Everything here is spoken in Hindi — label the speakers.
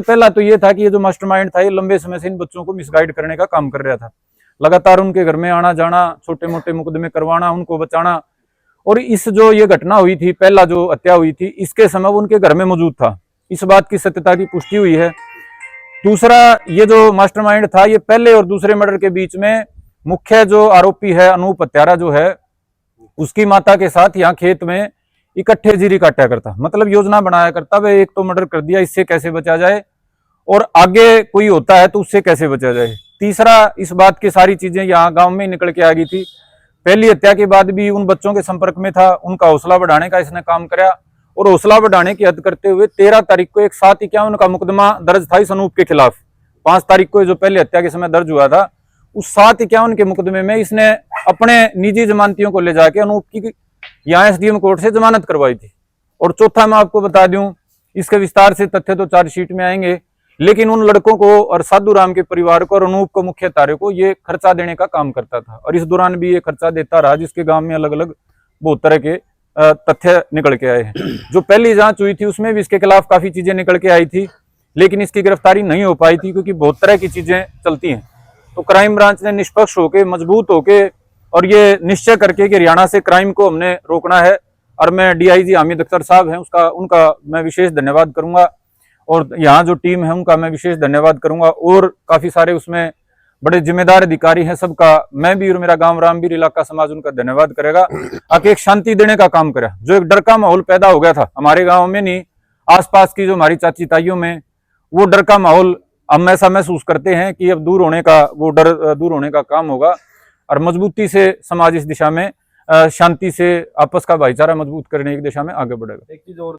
Speaker 1: पहला तो ये था कि ये जो मास्टरमाइंड था ये लंबे समय से इन बच्चों को मिसगाइड करने का काम कर रहा था। लगातार उनके घर में आना जाना, छोटे मोटे मुकदमे करवाना, उनको बचाना। और इस जो ये घटना हुई थी, पहला जो हत्या हुई थी, इसके समय वो उनके घर में मौजूद था। इस बात की सत्यता की पुष्टि हुई है। दूसरा, ये जो मास्टरमाइंड था ये पहले और दूसरे मर्डर के बीच में मुख्य जो आरोपी है अनूप हत्यारा जो है, उसकी माता के साथ यहाँ खेत में इकट्ठे जीरी काटा करता, मतलब योजना बनाया करता। वह एक तो मर्डर कर दिया, इससे कैसे बचा जाए, और आगे कोई होता है तो उससे कैसे बचा जाए। तीसरा, इस बात की सारी चीजें यहाँ गांव में निकल के आ गई थी। पहली हत्या के बाद भी उन बच्चों के संपर्क में था, उनका हौसला बढ़ाने का इसने काम कराया। और हौसला बढ़ाने की हद करते हुए 13 तारीख को एक 751 का मुकदमा दर्ज था इस अनूप के खिलाफ। 5 तारीख को जो पहली हत्या के समय दर्ज हुआ था, उस 751 के मुकदमे में इसने अपने निजी जमानतियों को ले जाके अनूप की यहाँ एसडीएम कोर्ट से जमानत करवाई थी। और चौथा, मैं आपको बता दूं, इसके विस्तार से तथ्य तो चार्जशीट में आएंगे, लेकिन उन लड़कों को और साधु राम के परिवार को और अनूप को मुख्य तारे को ये खर्चा देने का काम करता था। और इस दौरान भी ये खर्चा देता रहा, जिसके गांव में अलग अलग बहुत तरह के तथ्य निकल के आए हैं। जो पहली जांच हुई थी उसमें भी इसके खिलाफ काफी चीजें निकल के आई थी, लेकिन इसकी गिरफ्तारी नहीं हो पाई थी, क्योंकि बहुत तरह की चीजें चलती हैं। तो क्राइम ब्रांच ने निष्पक्ष होकर, मजबूत होकर और ये निश्चय करके कि हरियाणा से क्राइम को हमने रोकना है, और मैं डीआईजी हामिद अख्तर साहब हैं उनका मैं विशेष धन्यवाद करूंगा, और यहाँ जो टीम है उनका मैं विशेष धन्यवाद करूंगा, और काफी सारे उसमें बड़े जिम्मेदार अधिकारी हैं, सबका मैं भी और मेरा गांव रामवीर इलाका समाज उनका धन्यवाद करेगा। आके एक शांति देने का काम करा। जो एक डर का माहौल पैदा हो गया था हमारे गाँव में, नहीं आसपास की जो हमारी चाची ताइयों में, वो डर का माहौल हम ऐसा महसूस करते हैं कि अब दूर होने का, वो डर दूर होने का काम होगा, और मजबूती से समाज इस दिशा में शांति से आपस का भाईचारा मजबूत करने की दिशा में आगे बढ़ेगा।
Speaker 2: एक चीज और